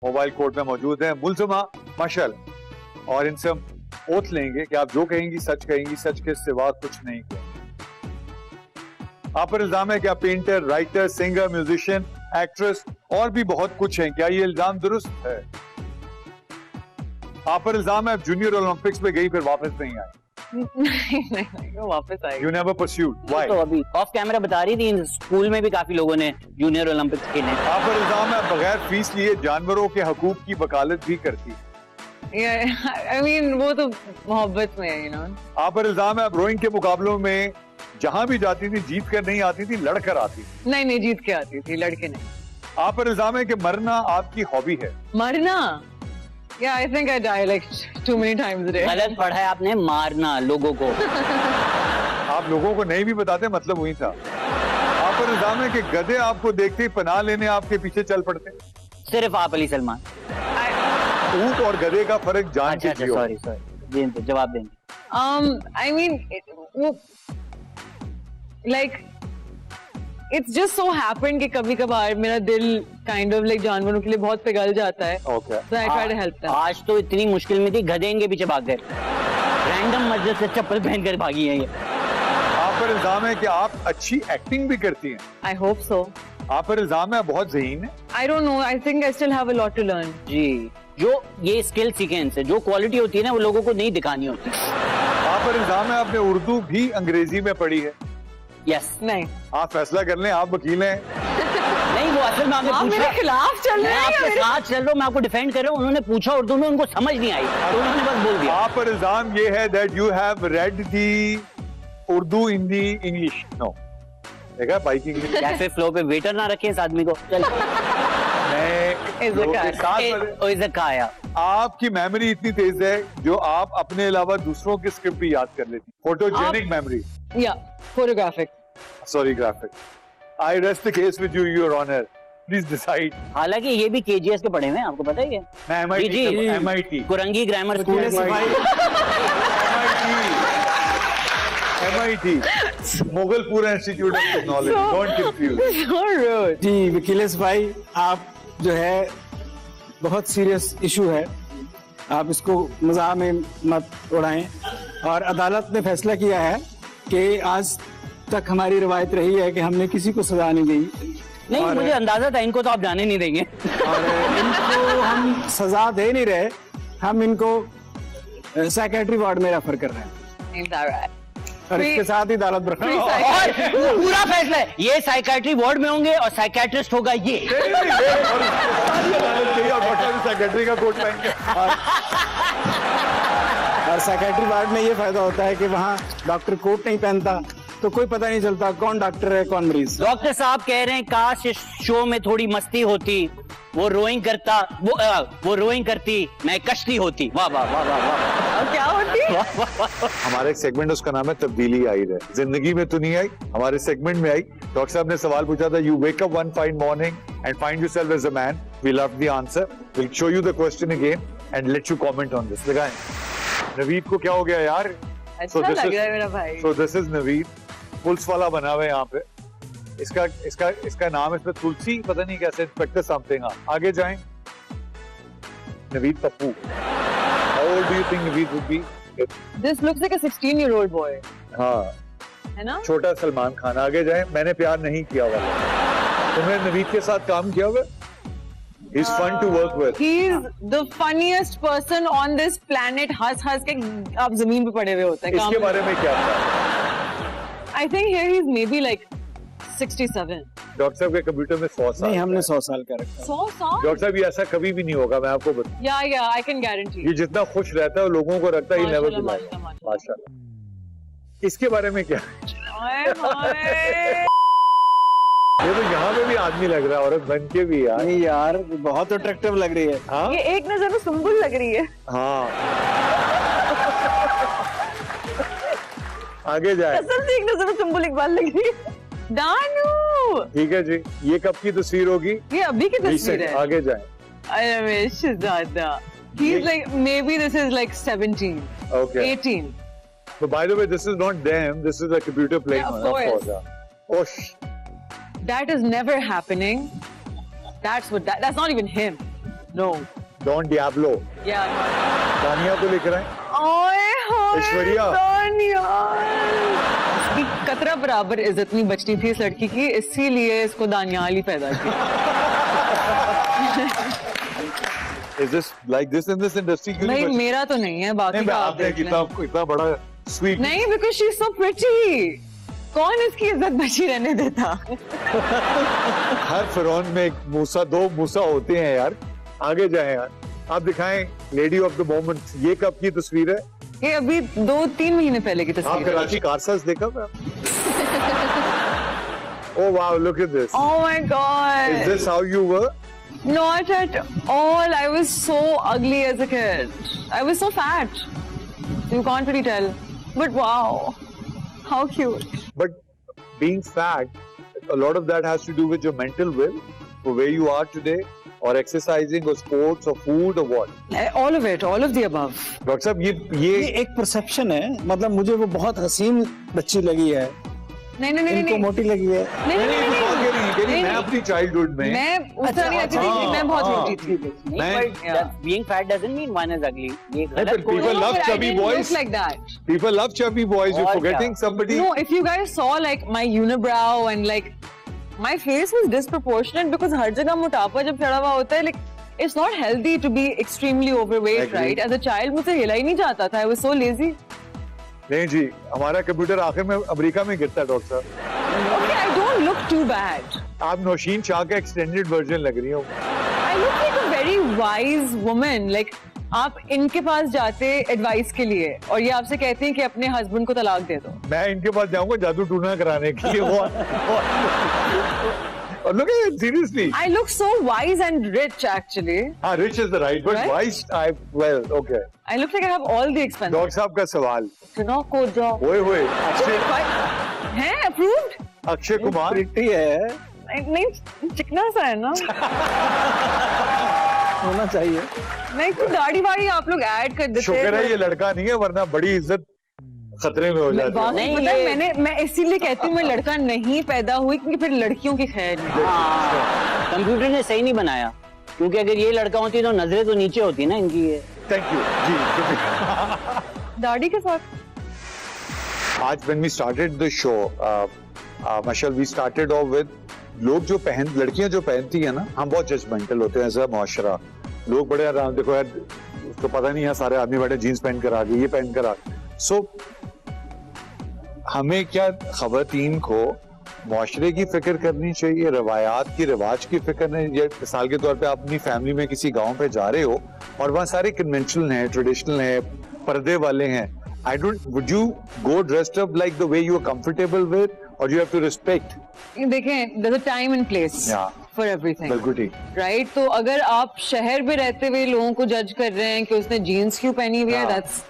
Mobile court में मौजूद हैं मुल्ज़मा मशल, और इनसे हम ओथ लेंगे कि आप जो कहेंगी सच के सिवा कुछ नहीं कहेंगी। आप पर इल्जाम है कि आप painter, writer, singer, musician, actress और भी बहुत कुछ हैं। क्या ये इल्जाम दुरुस्त है? आप पर इल्जाम है आप जूनियर ओलंपिक्स में गई फिर वापस नहीं आई। नहीं, वो वापस आएगी। You never pursued. Why? तो अभी ऑफ कैमरा बता रही थी, स्कूल में भी काफी लोगों ने जूनियर ओलंपिक्स खेले। आप पर इल्जाम है बगैर फीस लिए जानवरों के हकूक की वकालत भी करती है। I mean, वो तो मोहब्बत में है, you know. आप पर इल्जाम है आप रोइंग के मुकाबलों में जहां भी जाती थी जीत कर नहीं आती थी, लड़ कर आती थी। नहीं, जीत के आती थी, लड़के नहीं। आप पर इल्जाम है कि मरना आपकी हॉबी है। मरना? Yeah, I think I die like too many times a day. गलत पढ़ा है आपने, मारना लोगों को। आप लोगों को नहीं भी बताते, मतलब वही था। आप पर इल्जाम है कि गधे आपको देखते ही पनाह लेने आपके पीछे चल पड़ते। सिर्फ आप अली सलमान। ऊंट और गधे का फर्क जान के अच्छा, जियो। सॉरी जवाब देंगे। I mean, like it's just so happened कि कभी कभार मेरा दिल kind of like जानवरों के लिए बहुत पिघल जाता है। Okay. So I try to help them. आज तो इतनी मुश्किल में थी, गधे इनके पीछे भाग गए। रैंडम मस्जिद से चप्पल पहनकर भागी हैं ये। आप पर इल्जाम है कि आप अच्छी एक्टिंग भी करती हैं। I hope so. आप पर इल्जाम है बहुत ज़हीन है। I don't know. I think I still have a lot to learn. जी, जो ये स्किल सीखे इनसे, जो क्वालिटी होती है ना वो लोगों को नहीं दिखानी होती। आप पर इल्जाम है आपने उर्दू भी अंग्रेजी में पढ़ी है। यस। नहीं, आप फैसला कर लें, आप वकील हैं। नहीं, वो असल में आपने आप पूछा, मेरे खिलाफ चल रहे मैं हैं। आपके साथ चल रहा हूँ, मैं आपको डिफेंड कर रहा हूँ। उन्होंने पूछा उर्दू में, उनको समझ नहीं आई तो उन्होंने बस बोल दिया। आप पर इल्जाम ये है that you have read the Urdu in the English. No, देखा बाइक इंग्लिश कैसे फ्लो पे वेटर ना रखे इस आदमी को। चल काया। आपकी मेमोरी इतनी तेज है जो आप अपने अलावा दूसरों की स्क्रिप्ट भी याद कर लेती। Photogenic memory. Yeah, photographic. Sorry, graphic. I rest the case with you, your honour. Please decide. हालांकि ये भी केजीएस के पढ़े हुए हैं, आपको पता है क्या? मैं MIT Korangi grammar school MIT Mughalpura institute of technology. Don't confuse. So rude. जी वकीलेश भाई, आप जो है बहुत सीरियस इशू है, आप इसको मजाक में मत उड़ाएं। और अदालत ने फैसला किया है कि आज तक हमारी रवायत रही है कि हमने किसी को सजा नहीं दी। नहीं, मुझे अंदाजा था इनको तो आप जाने नहीं देंगे। और इनको हम सजा दे नहीं रहे, हम इनको साइकेट्री वार्ड में रेफर कर रहे हैं। Is that right? और इसके साथ ही अदालत बरकरार। और पूरा फैसला है, ये साइकेट्री वार्ड में होंगे और साइकेट्रिस्ट होगा ये। सेक्रेटरी का कोट पहन के। और साइकेट्री वार्ड में ये फायदा होता है कि वहाँ डॉक्टर कोट नहीं पहनता, तो कोई पता नहीं चलता कौन डॉक्टर है कौन मरीज। डॉक्टर साहब कह रहे हैं काश इस शो में थोड़ी मस्ती होती, वो रोइंग करता, वो रोइंग करती, मैं कश्ती होती। वाह वाह वाह वाह वाह। और क्या होती? हमारा एक सेगमेंट उसका नाम है तब्दीली आई है। जिंदगी में तो नहीं आई, हमारे सेगमेंट में आई। डॉक्टर साहब ने सवाल पूछा था, you wake up one fine morning and find yourself as a man, we love the answer, will show you the question again and let you comment on this. लगाएं। नवीद को क्या हो गया यार? अच्छा लग रहा है मेरा भाई। So this is Naveed, police वाला बना हुआ है यहाँ पे। इसका नाम है इसमें तुलसी, पता नहीं कैसे, इंस्पेक्टर समथिंग। आगे जाएं। Naveed Pappu. How old do you think Naveed would be? This looks like a 16-year-old boy. हाँ, है ना? छोटा सलमान खान। आगे जाएं। मैंने प्यार नहीं किया हुआ। तुमने नवीद के साथ काम किया हुआ? He's fun to work with. He's the funniest person on this planet. हंस के आप जमीन पे पड़े हुए होते हैं। इसके बारे में क्या था? I think here he's maybe like 67. Doctor साहब के कंप्यूटर में 100 साल। नहीं, हमने 100 साल का रखा। 100 साल? डॉक्टर साहब ये ऐसा कभी भी नहीं होगा, मैं आपको बताऊं। Yeah, I can guarantee. ये जितना खुश रहता है लोगों को रखता है, ये नेवर माशाल्लाह, माशाल्लाह। इसके बारे में क्या? ओए होए। ये तो यहाँ पे भी आदमी लग रहा है, औरत बन के भी यार। नहीं यार, बहुत अट्रैक्टिव लग रही है। हाँ ये एक नजर में सुंबुल लग रही है। हाँ। आगे जाए। कसम से एक नजर में सुंबुल इकबाल लग रही है। दानू। ठीक है जी, ये कब की तस्वीर होगी? ये अभी की तस्वीर है। आगे जाए। अरे शहजादा। He's like, maybe this is like 17, Okay. 18. So by the way, this is not them. This is a computer playing. Yeah, of on, course. yeah. Oh, That is never happening. That's not even him. No. Don Diablo Yeah. Dania को लिख रहे हैं ओए होए, ऐश्वर्या। दानिया। इसकी कतरा बराबर इज्जत नहीं बचती थी इस लड़की की, इसीलिए इसको दानियाल ही पैदा किया। Is this like this in this industry? क्यों भाई नहीं बची? मेरा तो नहीं है, बाकी नहीं, का आप आपने देख लें। इतना बड़ा स्वीट नहीं, because she is so pretty. कौन इसकी इज्जत बची रहने देता? हर फिरौन में एक मूसा, दो मूसा होते हैं यार। आगे जाएं यार, आप दिखाएं लेडी ऑफ द मोमेंट। ये कब की तस्वीर है? ये अभी 2-3 महीने पहले की आप तस्वीर है। कराची कारसाज देखा मैं? Oh wow, look at this. Oh my Is god. this how you were? Not at all. I was so ugly as a kid. I was so fat. You can't really tell. But wow, how cute. But being fat, a lot of that has to do with your mental will, for where you are today, or exercising, or sports, or food, or what? All of it, all of the above. Doctor साहब ये ये एक perception है, मतलब मुझे वो बहुत हसीन बच्ची लगी है, नहीं नहीं नहीं इनको नहीं मोटी लगी है। नहीं नहीं नहीं नहीं मैं नहीं। अपनी चाइल्डहुड में मैं उस तरह नहीं रहती थी, मैं बहुत मोटी थी। But being fat doesn't mean one is ugly. ये गलत but कोई- people No, love but I chubby didn't boys. look like that. people love chubby boys. You're और forgetting क्या? somebody. No, if you guys saw like my unibrow and like my face was disproportionate because हर जगह मोटापा जब चढ़ा हुआ होता है, like it's not healthy to be extremely overweight, Agree. right? As a child मुझसे हिला ही नहीं जाता था. I was so lazy. नहीं जी, हमारा कंप्यूटर आखिर में अमेरिका में गिरता है डॉक्टर साहब। Okay, I don't look too bad. आप नौशीन शाह का एक्सटेंडेड वर्जन लग रही हो। I look like a very wise woman. Like आप इनके पास जाते एडवाइस के लिए और ये आपसे कहते हैं कि अपने हस्बैंड को तलाक दे दो। मैं इनके पास जाऊंगा जादू टूना कराने के लिए। और look at it, seriously. I look so wise and rich actually. हाँ, rich is the right word. Right? Wise, well, okay. I look like I have all the expenses. Doctor साहब का सवाल। चुनाव को जाओ। ओए होए, हैं approved? अक्षय कुमार। प्रिटी है, नहीं चिकना सा है ना। होना चाहिए। नहीं तो दाढ़ी वाड़ी आप लोग ऐड कर देते शुक्र है ये लड़का नहीं है, वरना बड़ी इज्जत खतरे में हो जाती है। नहीं, पता है ये- मैं इसीलिए कहती हूँ मैं लड़का नहीं पैदा हुई क्योंकि फिर लड़कियों की खैर नहीं। हाँ, कंप्यूटर ने सही नहीं बनाया, क्योंकि अगर ये लड़का होती तो नजरें तो नीचे होती ना इनकी। ये थैंक यू जी, शुक्रिया। दाढ़ी के साथ आज when we started the show, माशाल we started off with लोग जो लड़कियां जो पहनती है ना, हम बहुत जजमेंटल होते हैं ऐसा मुआशरा। लोग बड़े आराम, देखो यार उसको पता नहीं है, सारे आदमी बैठे जीन्स पहन कर आ गए, ये पहन कर आ गए। सो हमें क्या खवातीन को मुआशरे की फिक्र करनी चाहिए, रवायात की, रिवाज की फिक्र नहीं। ये मिसाल के तौर पे आप अपनी फैमिली में किसी गांव पे जा रहे हो और वहाँ सारे कन्वेंशनल हैं, ट्रेडिशनल हैं, पर्दे वाले हैं। would you go dressed up like the way you are comfortable with, or you have to respect? देखें, there's a time and place Yeah. for everything. बिल्कुल ठीक। राइट तो अगर आप शहर में रहते हुए लोगों को जज कर रहे हैं कि उसने जीन्स क्यों पहनी हुई है, हाँ। That's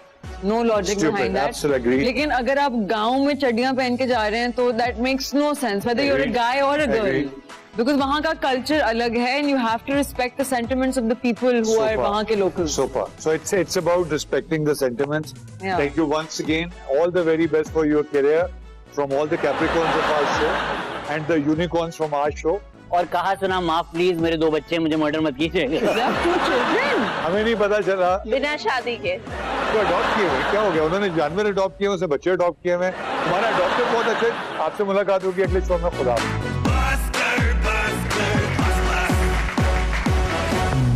no logic Stupid, behind absolutely that. agree. लेकिन अगर आप गांव में चड्डियां पहन के जा रहे हैं तो that makes no sense whether you're a Agree. Guy और अ गर्ल, Agree. बिकॉज वहाँ का कल्चर अलग है and you have to respect the sentiments of the people who are वहाँ के locals. Super. So it's about respecting the sentiments. Yeah. Thank you once again. All the very best for your career from all the Capricorns of our show and the unicorns from our show. और कहा सुना माफ please, मेरे 2 बच्चे, मुझे murder मत कीजिए। हमें नहीं पता चला बिना शादी के तो अडॉप्ट किए हुए क्या हो गया, उन्होंने जानवर अडॉप्ट किए, उसे बच्चे अडॉप्ट किए हुए। हमारा डॉक्टर बहुत अच्छे। आपसे मुलाकात होगी अगले शो में। खुदा हाफिज़।